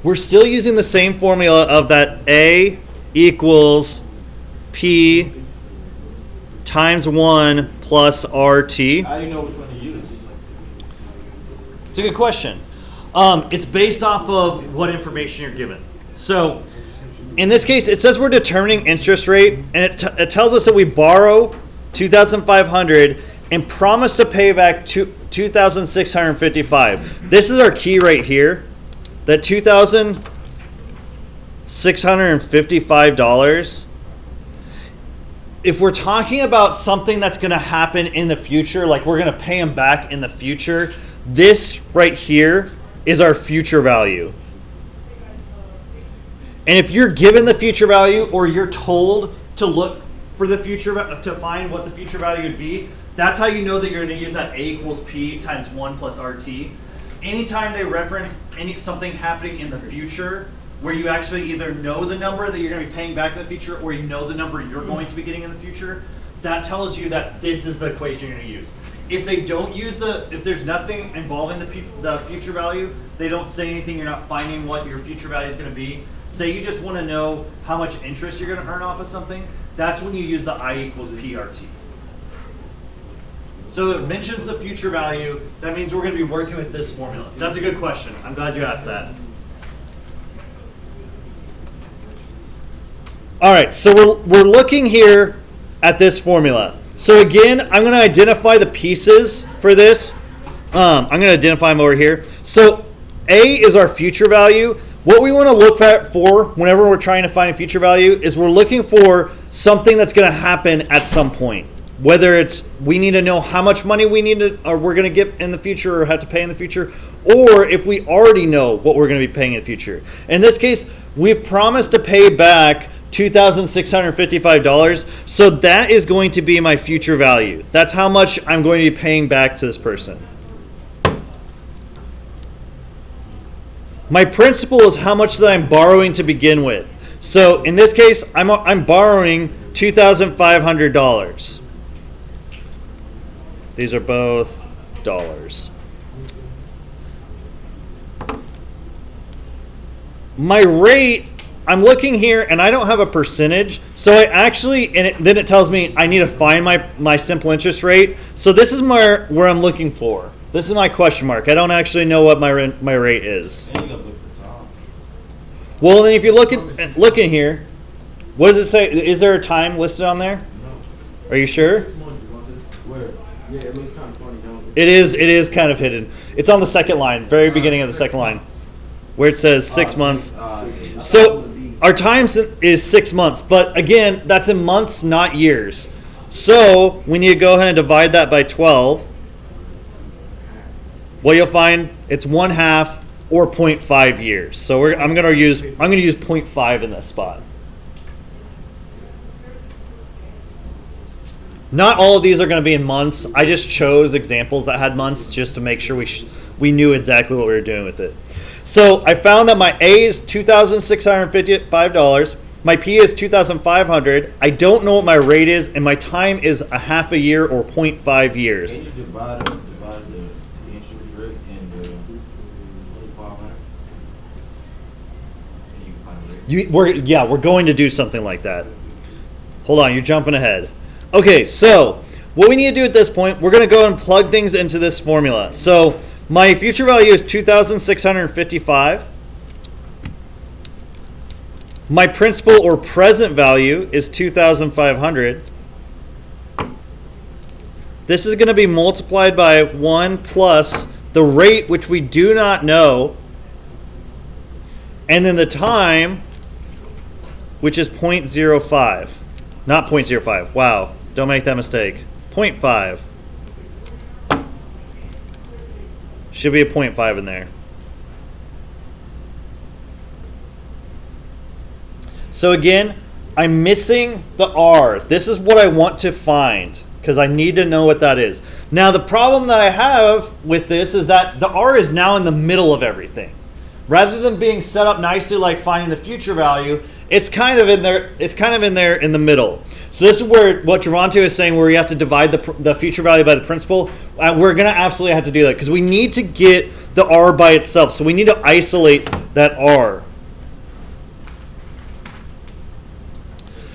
we're still using the same formula of that A equals P times 1 plus RT. How do you know which one to use? It's a good question. It's based off of what information you're given. So in this case, it says we're determining interest rate, and it tells us that we borrow $2,500 and promise to pay back $2,655. This is our key right here. That $2,655. If we're talking about something that's going to happen in the future, like we're going to pay them back in the future, this right here is our future value. And if you're given the future value, or you're told to look for the future, to find what the future value would be, that's how you know that you're going to use that A equals P times 1 plus RT. Anytime they reference something happening in the future, where you actually either know the number that you're going to be paying back in the future, or you know the number you're going to be getting in the future, that tells you that this is the equation you're going to use. If they don't use if there's nothing involving the future value, they don't say anything, you're not finding what your future value is going to be. Say you just want to know how much interest you're going to earn off of something, that's when you use the I equals PRT. So it mentions the future value, that means we're going to be working with this formula. That's a good question. I'm glad you asked that. All right, so we're looking here at this formula. So again, I'm going to identify the pieces for this. I'm going to identify them over here. So A is our future value. What we want to look for whenever we're trying to find a future value is we're looking for something that's going to happen at some point. Whether it's we need to know how much money we're going to get in the future or have to pay in the future, or if we already know what we're going to be paying in the future. In this case, we've promised to pay back $2,655, so that is going to be my future value. That's how much I'm going to be paying back to this person. My principal is how much that I'm borrowing to begin with. So in this case, I'm borrowing $2,500. These are both dollars. My rate, I'm looking here and I don't have a percentage. So I actually, then it tells me I need to find my simple interest rate. So this is where I'm looking for. This is my question mark. I don't actually know what my rate is. And you gotta look for Tom. Well, then if you look in here, what does it say? Is there a time listed on there? No. Are you sure? Where? Yeah, it looks kind of funny, don't It is kind of hidden. It's on the second line, very beginning of the second line, where it says 6 months. So our time is 6 months, but again, that's in months, not years. So we need to go ahead and divide that by 12. Well, you'll find it's 1/2 or 0.5 years. So I'm going to use 0.5 in this spot. Not all of these are going to be in months. I just chose examples that had months just to make sure we knew exactly what we were doing with it. So I found that my A is $2,655. My P is $2,500. I don't know what my rate is, and my time is 1/2 a year or 0.5 years. Can you divide the interest rate into 2,500? Can you find a rate? We're going to do something like that. Hold on, you're jumping ahead. Okay, so what we need to do at this point, we're going to go and plug things into this formula. So my future value is $2,655. My principal or present value is $2,500. This is going to be multiplied by 1 plus the rate, which we do not know, and then the time, which is 0.05. Not 0.05. Wow. Don't make that mistake. 0.5. Should be a 0.5 in there. So again, I'm missing the R. This is what I want to find because I need to know what that is. Now the problem that I have with this is that the R is now in the middle of everything. Rather than being set up nicely like finding the future value, it's kind of in there. It's kind of in there in the middle. So this is where what Gervonta is saying, where you have to divide the future value by the principal. We're going to absolutely have to do that because we need to get the R by itself. So we need to isolate that R.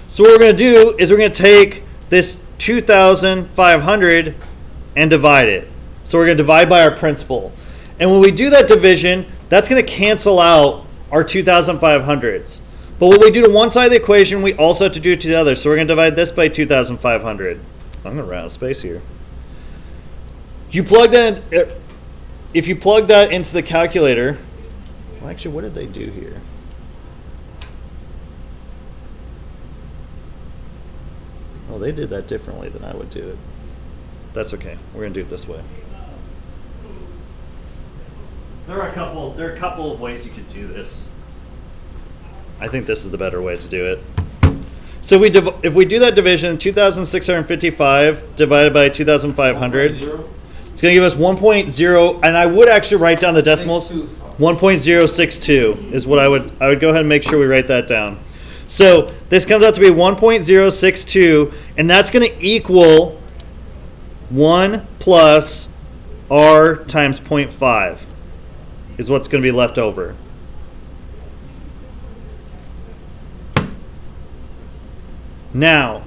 So what we're going to do is we're going to take this 2,500 and divide it. So we're going to divide by our principal. And when we do that division, that's going to cancel out our 2,500s. But what we do to one side of the equation, we also have to do to the other. So we're going to divide this by 2,500. I'm going to run out of space here. You plug that in, if you plug that into the calculator, well, actually, what did they do here? Oh, they did that differently than I would do it. That's okay. We're going to do it this way. There are a couple of ways you could do this. I think this is the better way to do it. So if we do that division, 2,655 divided by 2,500, it's going to give us 1.0, and I would actually write down the decimals. 1.062 is what I would go ahead and make sure we write that down. So this comes out to be 1.062, and that's going to equal 1 plus R times 0.5 is what's going to be left over. Now,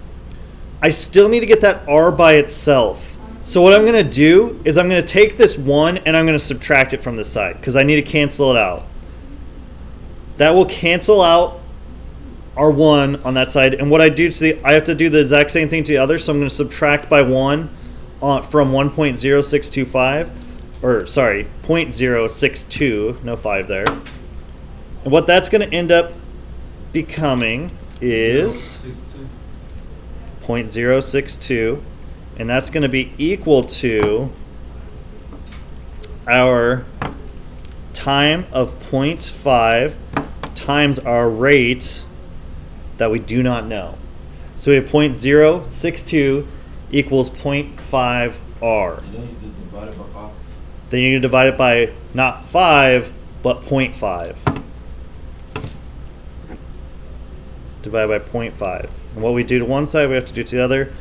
I still need to get that R by itself. So what I'm going to do is I'm going to take this 1 and I'm going to subtract it from the side because I need to cancel it out. That will cancel out our 1 on that side. And what I do I have to do the exact same thing to the other. So I'm going to subtract by 1 from 1.0625. Or sorry, 0.062, no 5 there. And what that's going to end up becoming is 0.062, and that's going to be equal to our time of 0.5 times our rate that we do not know. So we have 0.062 equals 0.5 R. And then you just divide it by 5. Then you can divide it by not 5, but 0.5. Divide by 0.5. And what we do to one side, we have to do to the other.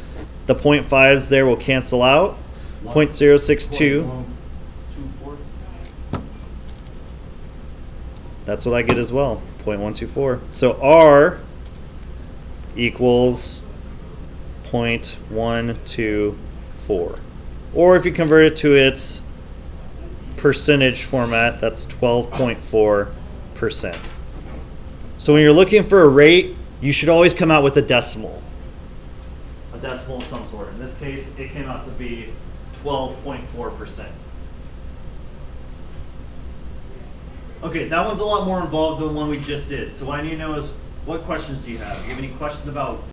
The 0.5s there will cancel out. 0.062. 0.124. That's what I get as well. 0.124. So R equals 0.124. Or if you convert it to its percentage format, that's 12.4%. So when you're looking for a rate, you should always come out with a decimal. A decimal of some sort. In this case, it came out to be 12.4%. Okay, that one's a lot more involved than the one we just did. So what I need to know is, what questions do you have? Do you have any questions about